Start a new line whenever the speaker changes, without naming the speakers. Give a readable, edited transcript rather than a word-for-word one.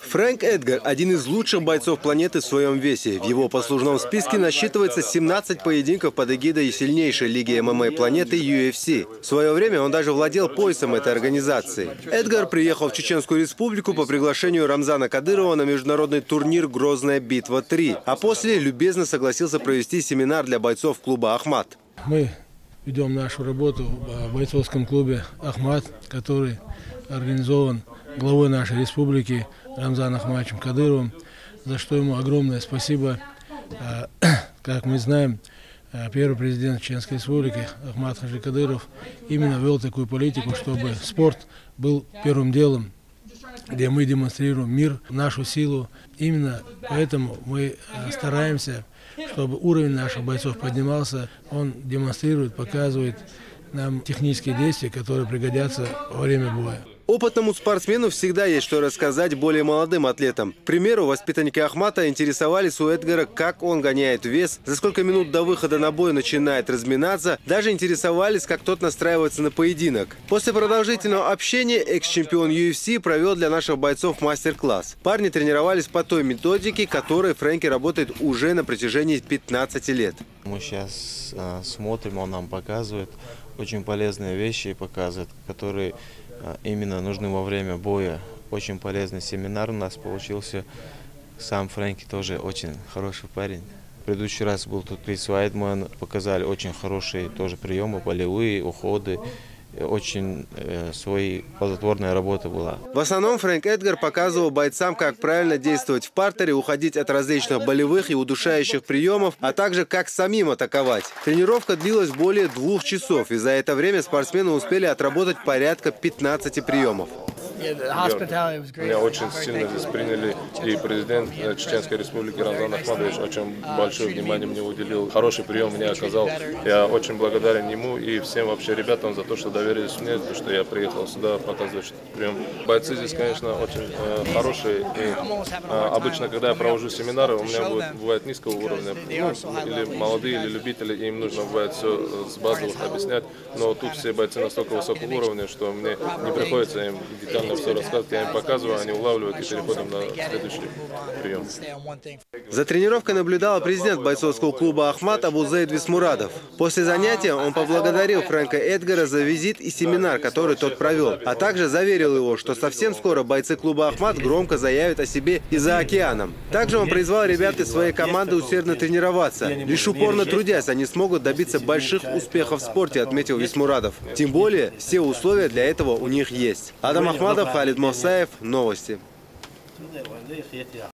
Фрэнк Эдгар – один из лучших бойцов планеты в своем весе. В его послужном списке насчитывается 17 поединков под эгидой сильнейшей лиги ММА планеты UFC. В свое время он даже владел поясом этой организации. Эдгар приехал в Чеченскую республику по приглашению Рамзана Кадырова на международный турнир «Грозная битва-3», а после любезно согласился провести семинар для бойцов клуба «Ахмат».
Мы ведем нашу работу в бойцовском клубе «Ахмат», который организован главой нашей республики Рамзаном Ахматовичем Кадыровым, за что ему огромное спасибо. Как мы знаем, первый президент Чеченской республики Ахмат Хаджи Кадыров именно вел такую политику, чтобы спорт был первым делом, где мы демонстрируем мир, нашу силу. Именно поэтому мы стараемся, чтобы уровень наших бойцов поднимался. Он демонстрирует, показывает нам технические действия, которые пригодятся во время боя.
Опытному спортсмену всегда есть что рассказать более молодым атлетам. К примеру, воспитанники Ахмата интересовались у Эдгара, как он гоняет вес, за сколько минут до выхода на бой начинает разминаться, даже интересовались, как тот настраивается на поединок. После продолжительного общения экс-чемпион UFC провел для наших бойцов мастер-класс. Парни тренировались по той методике, которой Фрэнки работает уже на протяжении 15 лет.
Мы сейчас смотрим, он нам показывает очень полезные вещи, показывает, которые именно нужны во время боя. Очень полезный семинар у нас получился. Сам Фрэнки тоже очень хороший парень. В предыдущий раз был тут Крис Уайтман. Показали очень хорошие тоже приемы, болевые, уходы. Очень своей плодотворная работа была.
В основном Фрэнк Эдгар показывал бойцам, как правильно действовать в партере, уходить от различных болевых и удушающих приемов, а также как самим атаковать. Тренировка длилась более 2 часов, и за это время спортсмены успели отработать порядка 15 приемов.
Меня очень сильно здесь приняли, и президент Чеченской республики Рамзан Ахматович очень большое внимание мне уделил. Хороший прием мне оказал. Я очень благодарен ему и всем вообще ребятам за то, что доверились мне, за то, что я приехал сюда показывать этот прием. Бойцы здесь, конечно, очень хорошие. И, обычно, когда я провожу семинары, у меня бывает низкого уровня. Или молодые, или любители, и им нужно бывает все с базовых объяснять. Но тут все бойцы настолько высокого уровня, что мне не приходится им детально все рассказывать, я им показываю, они улавливают и переходим на следующий прием.
За тренировкой наблюдал президент бойцовского клуба «Ахмат» Абузейд Висмурадов. После занятия он поблагодарил Фрэнка Эдгара за визит и семинар, который тот провел, а также заверил его, что совсем скоро бойцы клуба «Ахмат» громко заявят о себе и за океаном. Также он призвал ребят из своей команды усердно тренироваться. Лишь упорно трудясь, они смогут добиться больших успехов в спорте, отметил Висмурадов. Тем более, все условия для этого у них есть. Адам Ахмадов, Халид Мовсаев. Новости.